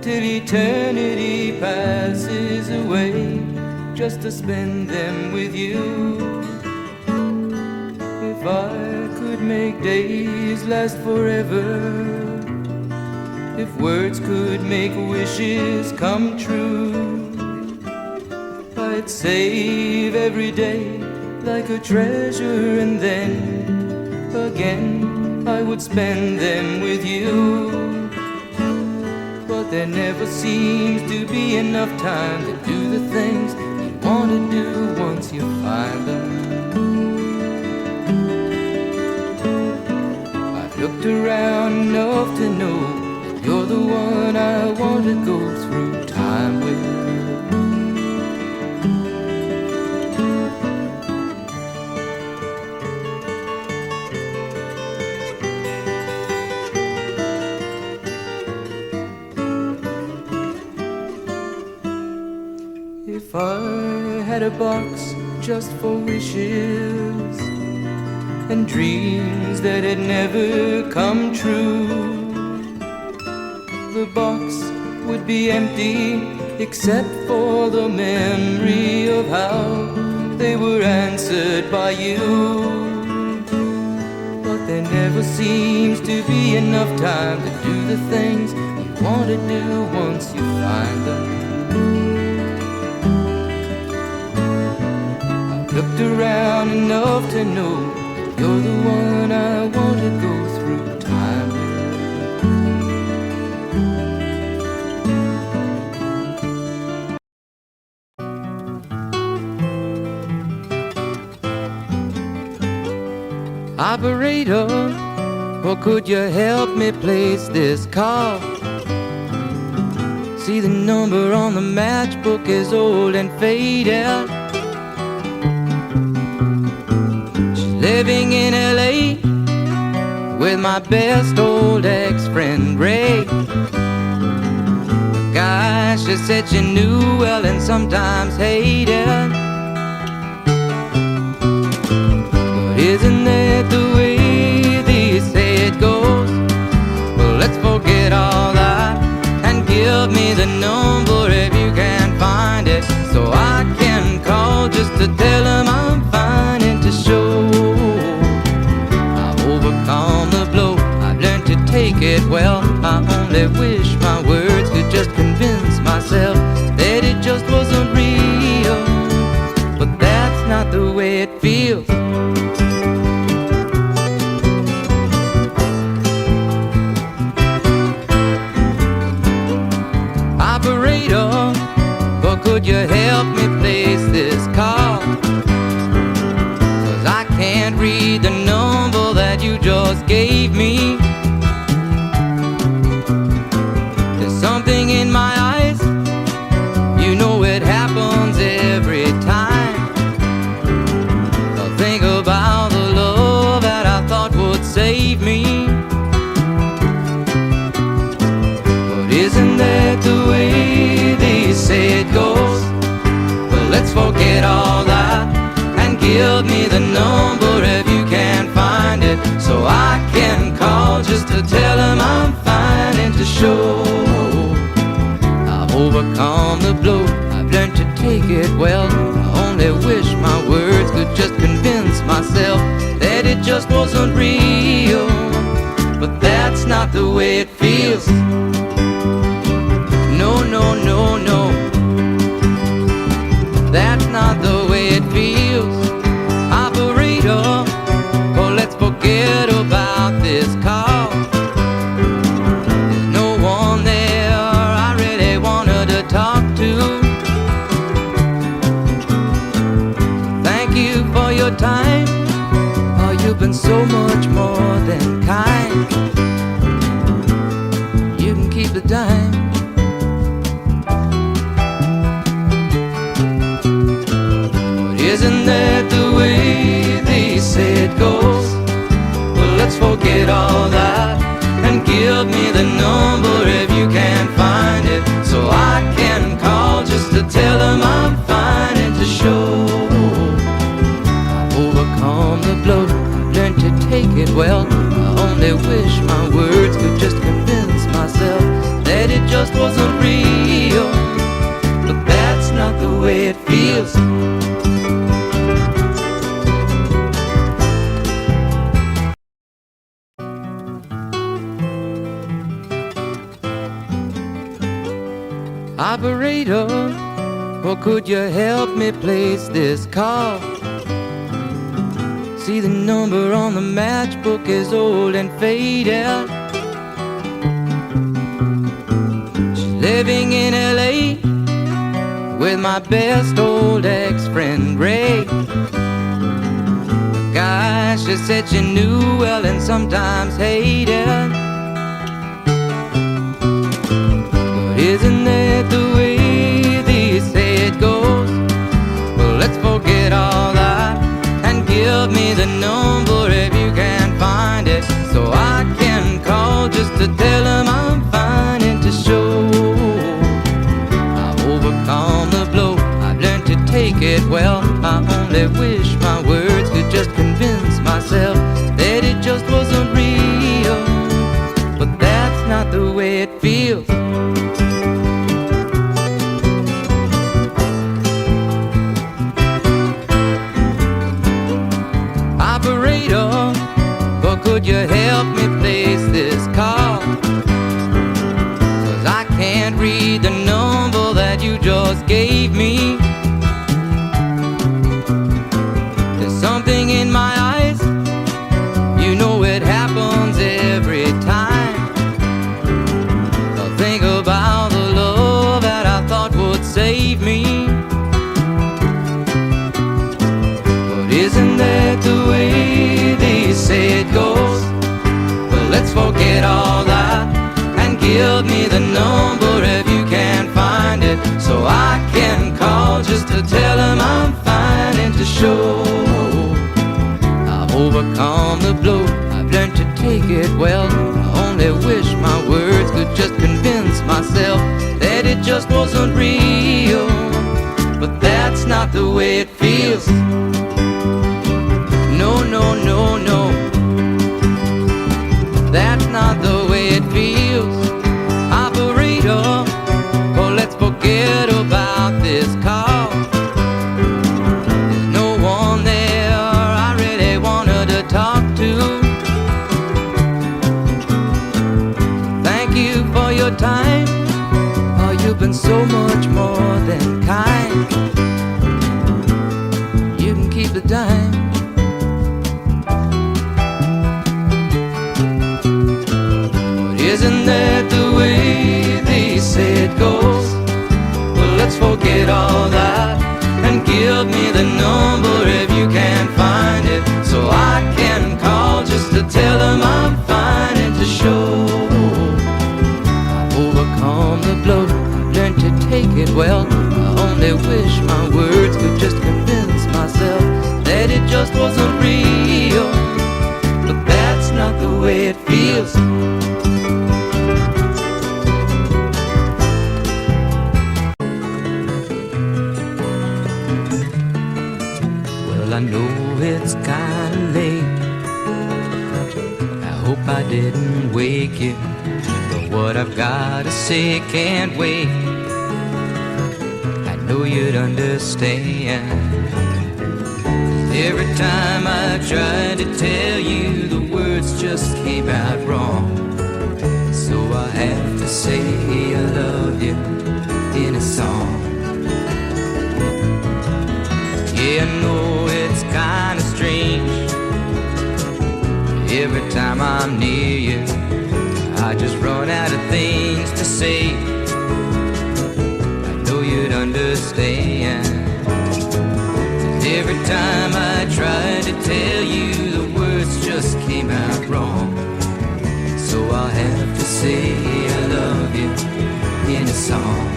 till eternity passes away, just to spend them with you. If I could make days last forever, if words could make wishes come true, I'd save every day like a treasure, and then again I would spend them with you. But there never seems to be enough time to do the things you want to do once you find them. I've looked around enough to know you're the one I want to go through time with. If I had a box just for wishes and dreams that had never come true, the box would be empty except for the memory of how they were answered by you. But there never seems to be enough time to do the things you want to do once you find them. I've looked around enough to know you're the one I want to go through time with. Operator, or could you help me place this call? See, the number on the matchbook is old and faded. She's living in LA with my best old ex-friend Ray, a guy she said she knew well and sometimes hated. Isn't that the way they say it goes? Well, let's forget all that and give me the number if you can find it, so I can call just to tell them I'm fine and to show I've overcome the blow. I've learned to take it well. I only wish my words could just convince myself that it just wasn't real, but that's not the way it feels. Operator, or could you help me place this call? 'Cause I can't read the number that you just gave me. There's something in my eyes, you know it happens every time. I think about the love that I thought would save me. Isn't that the way they say it goes? Well, let's forget all that and give me the number if you can find it, so I can call just to tell them I'm fine and to show I've overcome the blow. I've learned to take it well. I only wish my words could just convince myself that it just wasn't real, but that's not the way it feels. No, no, no, no, that's not the way it feels. Operator, oh, let's forget about this call. There's no one there I really wanted to talk to. Thank you for your time. Oh, you've been so much more than kind. You can keep the dime. Isn't that the way they say it goes? Well, let's forget all that and give me the number if you can find it, so I can call just to tell them I'm fine and to show I've overcome the blow. I've learned to take it well. I only wish my words could just convince myself that it just wasn't real. But that's not the way it feels. Operator, or could you help me place this call? See, the number on the matchbook is old and faded. She's living in LA with my best old ex-friend Ray. The guy she said she knew well and sometimes hated. Isn't that the way they say it goes? Well, let's forget all that and give me the number if you can find it, so I can call just to tell them I'm fine and to show I've overcome the blow. I've learned to take it well. I only wish my words could just convince myself that it just wasn't real. But that's not the way it feels. Operator, or could you help me place this call? 'Cause I can't read the number that you just gave me. There's something in my eyes, you know it happens every time. I think about the love that I thought would save me. But isn't that the way they say it goes? Well, let's forget all that and give me the number if you can find it, so I can call just to tell them I'm fine and to show I've overcome the blow. I've learned to take it well. I only wish my words could just convince myself that it just wasn't real. But that's not the way it feels. No, no, no, no. That's not the way it feels. Operator, oh, let's forget about this call. There's no one there I really wanted to talk to. Thank you for your time. Oh, you've been so much more than kind. You can keep the dime. Isn't that the way they say it goes? Well, let's forget all that and give me the number if you can find it, so I can call just to tell them I'm fine and to show I've overcome the blow. I've learned to take it well. I only wish my words could just convince myself that it just wasn't real. But that's not the way it feels. I know it's kinda late. I hope I didn't wake you, but what I've gotta say can't wait. I know you'd understand. Every time I tried to tell you, the words just came out wrong. So I have to say I love you in a song. Yeah, I know it's kinda strange. Every time I'm near you, I just run out of things to say. I know you'd understand. Every time I try to tell you, the words just came out wrong. So I'll have to say I love you in a song.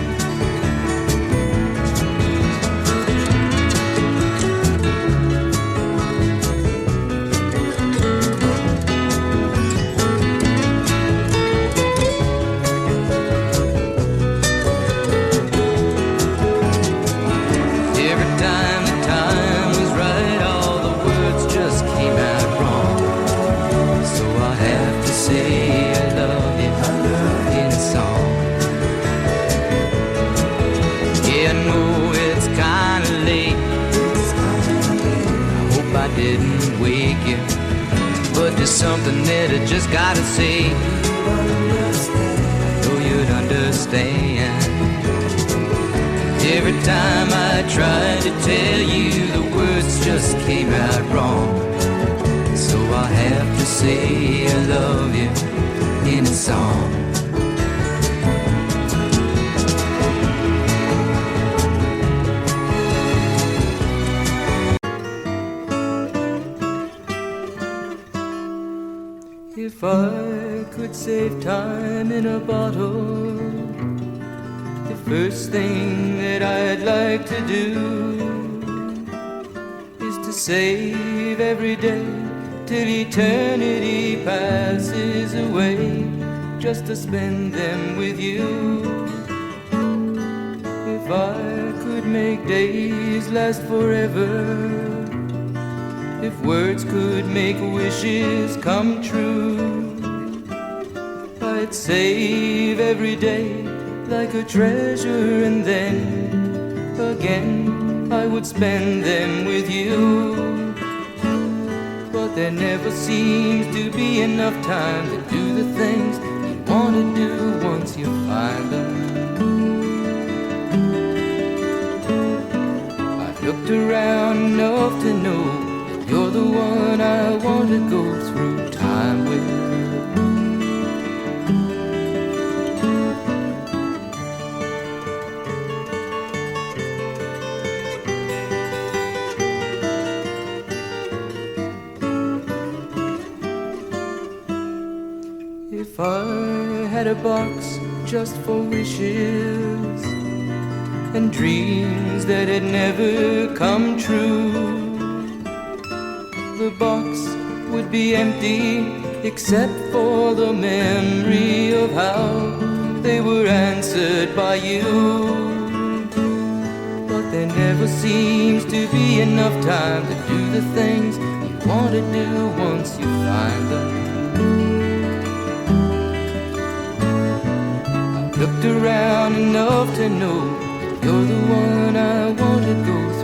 I didn't wake you, but there's something that I just gotta say. I know you'd understand. Every time I tried to tell you, the words just came out wrong. So I have to say I love you in a song. If I could save time in a bottle, the first thing that I'd like to do is to save every day till eternity passes away, just to spend them with you. If I could make days last forever, if words could make wishes come true, I'd save every day like a treasure, and then again I would spend them with you. But there never seems to be enough time to do the things you want to do once you find them. I've looked around enough to know you're the one I want to go through time with. If I had a box just for wishes and dreams that had never come true, the box would be empty except for the memory of how they were answered by you. But there never seems to be enough time to do the things you want to do once you find them. I've looked around enough to know you're the one I want to go through